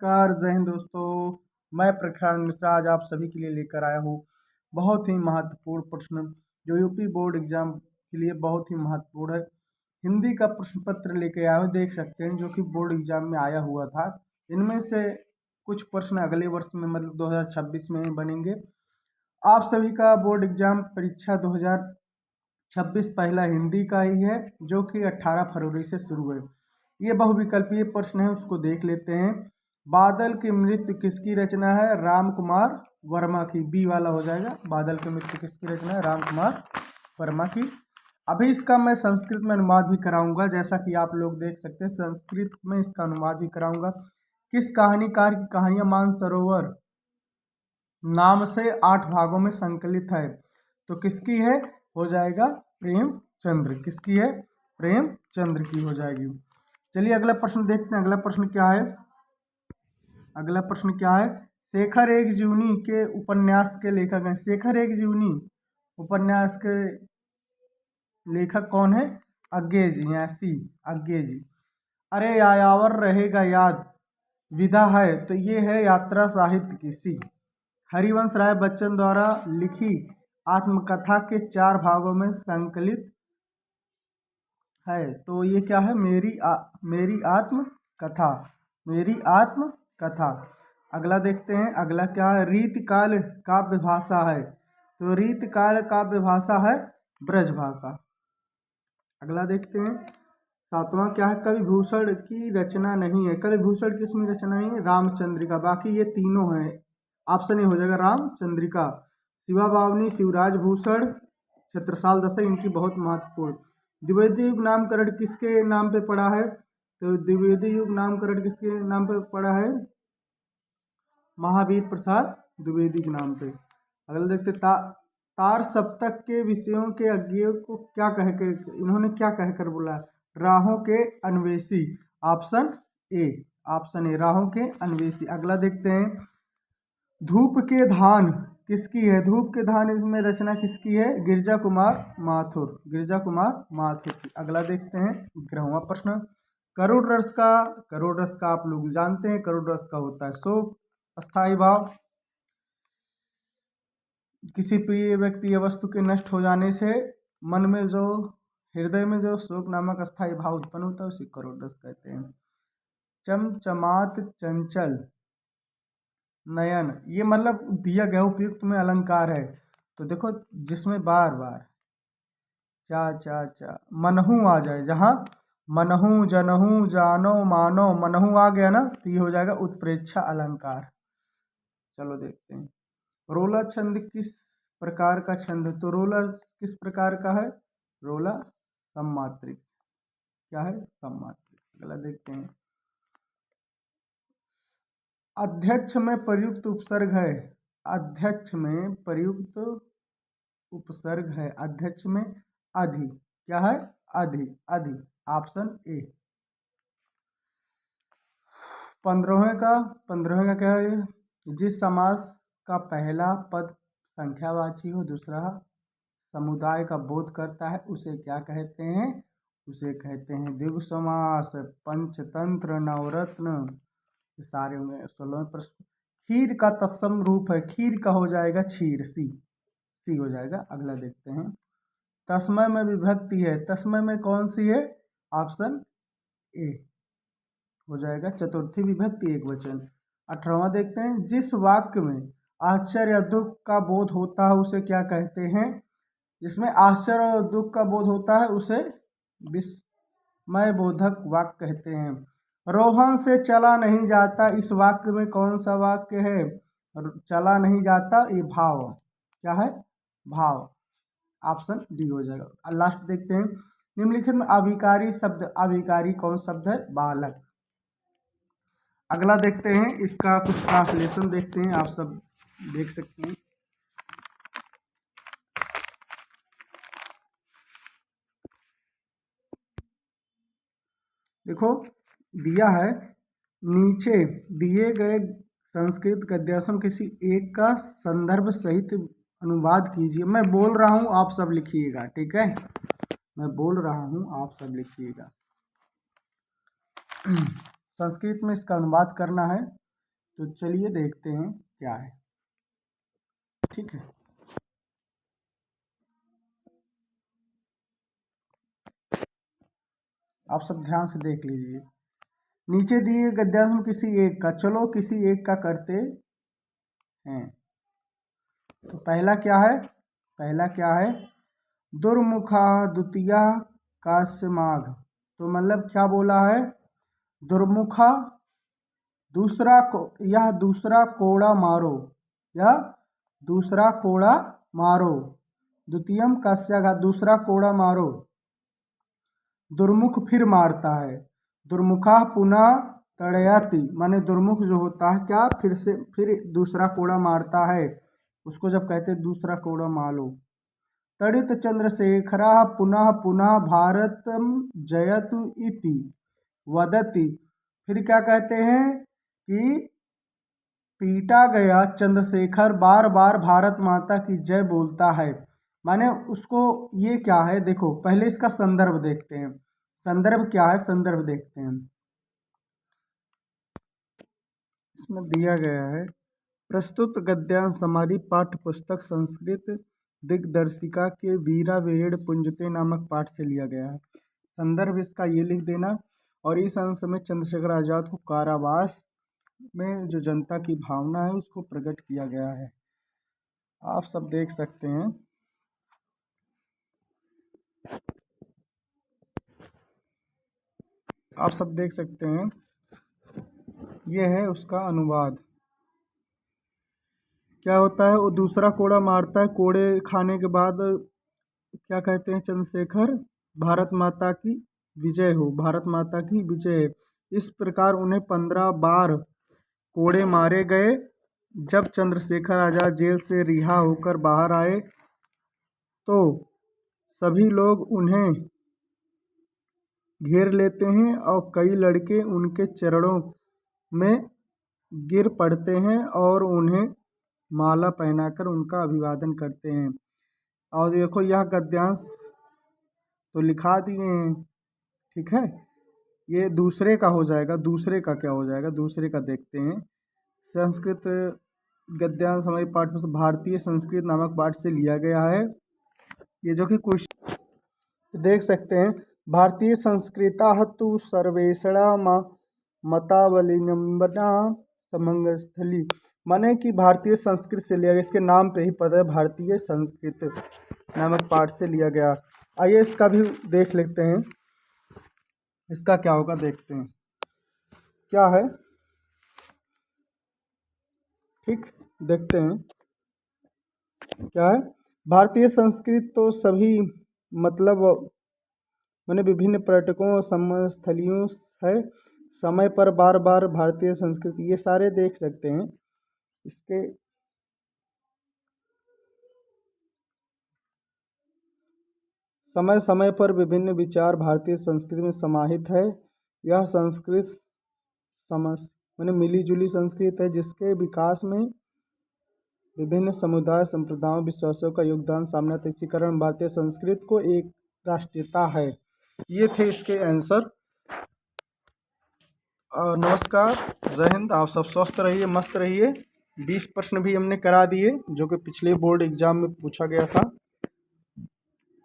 नमस्कार, जय हिंद दोस्तों। मैं प्रशांत मिश्रा आज आप सभी के लिए लेकर आया हूँ बहुत ही महत्वपूर्ण प्रश्न जो यूपी बोर्ड एग्जाम के लिए बहुत ही महत्वपूर्ण है। हिंदी का प्रश्न पत्र लेके आया हूँ, देख सकते हैं, जो कि बोर्ड एग्जाम में आया हुआ था। इनमें से कुछ प्रश्न अगले वर्ष में मतलब 2026 में बनेंगे। आप सभी का बोर्ड एग्जाम परीक्षा 2026 पहला हिंदी का ही है, जो कि 18 फरवरी से शुरू है। ये बहुविकल्पीय प्रश्न है, उसको देख लेते हैं। बादल की मृत्यु किसकी रचना है? राम कुमार वर्मा की। बी वाला हो जाएगा। बादल की मृत्यु किसकी रचना है? राम कुमार वर्मा की। अभी इसका मैं संस्कृत में अनुवाद भी कराऊंगा, जैसा कि आप लोग देख सकते हैं। संस्कृत में इसका अनुवाद भी कराऊंगा। किस कहानीकार की कहानियां मानसरोवर नाम से 8 भागों में संकलित है? तो किसकी है? हो जाएगा प्रेमचंद्र। किसकी है? प्रेमचंद्र की हो जाएगी। चलिए अगला प्रश्न देखते हैं। अगला प्रश्न क्या है? अगला प्रश्न क्या है? शेखर एक जीवनी के उपन्यास के लेखक हैं। शेखर एक जीवनी उपन्यास के लेखक कौन है? अज्ञे जी या सी अज्ञे जी। अरे यायावर रहेगा याद विधा है, तो ये है यात्रा साहित्य की। सी हरिवंश राय बच्चन द्वारा लिखी आत्मकथा के 4 भागों में संकलित है, तो ये क्या है? मेरी आत्म कथा। मेरी आत्म कथा। अगला देखते हैं। अगला क्या है? रीतकाल काव्य भाषा है, तो रीतकाल काव्य भाषा है ब्रज भाषा। अगला देखते हैं। 7वां क्या है? कवि भूषण की रचना नहीं है। कवि भूषण की इसमें रचना नहीं है, रामचंद्रिका। बाकी ये तीनों हैं। ऑप्शन ए हो जाएगा रामचंद्रिका। शिवा बावनी, शिवराज भूषण, छत्रसाल दसाई, इनकी बहुत महत्वपूर्ण। द्विवेदी युग नामकरण किसके नाम पे पड़ा है? तो द्विवेदी युग नामकरण किसके नाम पे पड़ा है? महावीर प्रसाद द्विवेदी के नाम पे। अगला देखते तार सप्तक के विषयों के अज्ञेयों को क्या कहकर, इन्होंने क्या कहकर बोला? राहों के Anveshi. Option A. Option A राहों के अन्वेषी। अगला देखते हैं। धूप के धान किसकी है? धूप के धान इसमें रचना किसकी है? गिरजा कुमार माथुर। गिरजा कुमार माथुर की। अगला देखते हैं। 11वां प्रश्न। करुण रस का आप लोग जानते हैं, करुण रस का होता है शोक, अस्थाई भाव। किसी प्रिय व्यक्ति या वस्तु के नष्ट हो जाने से मन में जो, हृदय में जो शोक नामक अस्थाई भाव उत्पन्न होता है उसे करुण रस कहते हैं। चमचमात चंचल नयन, ये मतलब दिया गया उपयुक्त में अलंकार है। तो देखो जिसमें बार बार चा चा चा मनहू आ जाए, जहां मनहू जनहू जानो मानो मनहू आ गया ना, तो ये हो जाएगा उत्प्रेक्षा अलंकार। चलो देखते हैं। रोला छंद किस प्रकार का छंद है? तो रोला किस प्रकार का है? रोला सम्मात्रिक। क्या है? सम्मात्रिक। अगला देखते हैं। अध्यक्ष में प्रयुक्त उपसर्ग है। अध्यक्ष में प्रयुक्त उपसर्ग है। अध्यक्ष में अधि। क्या है? अधि। अधि। Option A. 15वें का क्या है? जिस समास का पहला पद संख्यावाची हो, दूसरा समुदाय का बोध करता है, उसे क्या कहते हैं? उसे कहते हैं द्विगु समास। पंचतंत्र, नवरत्न, ये सारे होंगे। 16वें प्रश्न। खीर का तत्सम रूप है। खीर का हो जाएगा क्षीर। सी हो जाएगा। अगला देखते हैं। तस्मय में विभक्ति है। तस्मय में कौन सी है? ऑप्शन ए हो जाएगा चतुर्थी विभक्ति एकवचन। 18वां देखते हैं। जिस वाक्य में आश्चर्य दुख का बोध होता है उसे क्या कहते हैं? जिसमें आश्चर्य और दुख का बोध होता है उसे विस्मय बोधक वाक्य कहते हैं। रोहन से चला नहीं जाता, इस वाक्य में कौन सा वाक्य है? चला नहीं जाता, ये भाव। क्या है? भाव। ऑप्शन डी हो जाएगा। लास्ट देखते हैं। निम्नलिखित में अभिकारी शब्द, अभिकारी कौन शब्द है? बालक। अगला देखते हैं। इसका कुछ ट्रांसलेशन देखते हैं, आप सब देख सकते हैं। देखो दिया है, नीचे दिए गए संस्कृत गद्यांश किसी एक का संदर्भ सहित अनुवाद कीजिए। मैं बोल रहा हूँ, आप सब लिखिएगा, ठीक है? मैं बोल रहा हूँ, आप सब लिखिएगा। संस्कृत में इसका अनुवाद करना है। तो चलिए देखते हैं क्या है। ठीक है, आप सब ध्यान से देख लीजिए। नीचे दिए गद्यांश में किसी एक का, चलो किसी एक का करते हैं। तो पहला क्या है, दुर्मुखा द्वितीया काश्यमाघ। तो मतलब क्या बोला है, दुर्मुखा यह दूसरा कोड़ा मारो, यह दूसरा कोड़ा मारो। द्वितीयम कस्याघात, दूसरा कोड़ा मारो। दुर्मुख फिर मारता है, दुर्मुखा पुनः तड़यति, माने दुर्मुख जो होता है क्या, फिर दूसरा कोड़ा मारता है, उसको जब कहते हैं दूसरा कोड़ा मारो। तड़ित चंद्रशेखरा पुनः पुनः भारतम जयतु इति वदति। फिर क्या कहते हैं कि पीटा गया चंद्रशेखर बार बार भारत माता की जय बोलता है। माने उसको, ये क्या है देखो, पहले इसका संदर्भ देखते हैं। संदर्भ क्या है, संदर्भ देखते हैं। इसमें दिया गया है, प्रस्तुत गद्यांश हमारी पाठ्य पुस्तक संस्कृत दिग्दर्शिका के वीरा वीरेण पुंजते नामक पाठ से लिया गया है। संदर्भ इसका ये लिख देना। और इस अंश में चंद्रशेखर आजाद को कारावास में जो जनता की भावना है उसको प्रकट किया गया है। आप सब देख सकते हैं। आप सब देख सकते हैं, ये है उसका अनुवाद। क्या होता है, वो दूसरा कोड़ा मारता है, कोड़े खाने के बाद क्या कहते हैं, चंद्रशेखर भारत माता की विजय हो, भारत माता की विजय। इस प्रकार उन्हें 15 बार कोड़े मारे गए। जब चंद्रशेखर आजाद जेल से रिहा होकर बाहर आए तो सभी लोग उन्हें घेर लेते हैं और कई लड़के उनके चरणों में गिर पड़ते हैं और उन्हें माला पहनाकर उनका अभिवादन करते हैं। और देखो यह गद्यांश तो लिखा दिए हैं, ठीक है। ये दूसरे का हो जाएगा, दूसरे का क्या हो जाएगा, दूसरे का देखते हैं। संस्कृत गद्यांश हमारी पाठ पुस्तक भारतीय संस्कृत नामक पाठ से लिया गया है। ये जो कि कुछ देख सकते हैं, भारतीय संस्कृता तु सर्वेषणा मतावलिंबना समंगस्थली, माने कि भारतीय संस्कृत से लिया गया। इसके नाम पे ही पता है, भारतीय संस्कृत नामक पाठ से लिया गया। आइए इसका भी देख लेते हैं, इसका क्या होगा देखते हैं क्या है। ठीक, देखते हैं क्या है। भारतीय संस्कृत तो सभी मतलब मैंने विभिन्न पर्यटकों समस्थलियों है, समय पर बार बार भारतीय संस्कृति, ये सारे देख सकते हैं। इसके समय समय पर विभिन्न विचार भारतीय संस्कृति में समाहित है। यह संस्कृत मैंने मिली जुली संस्कृत है जिसके विकास में विभिन्न समुदाय संप्रदायों विश्वासों का योगदान सामने आता है। इसी कारण भारतीय संस्कृत को एक राष्ट्रीयता है। ये थे इसके आंसर। नमस्कार, जय हिंद। आप सब स्वस्थ रहिए, मस्त रहिए। 20 प्रश्न भी हमने करा दिए जो कि पिछले बोर्ड एग्जाम में पूछा गया था।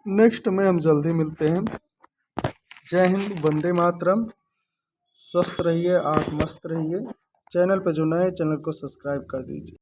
नेक्स्ट में हम जल्दी मिलते हैं। जय हिंद, वंदे मातरम। स्वस्थ रहिए, आप मस्त रहिए। चैनल पर जो नए, चैनल को सब्सक्राइब कर दीजिए।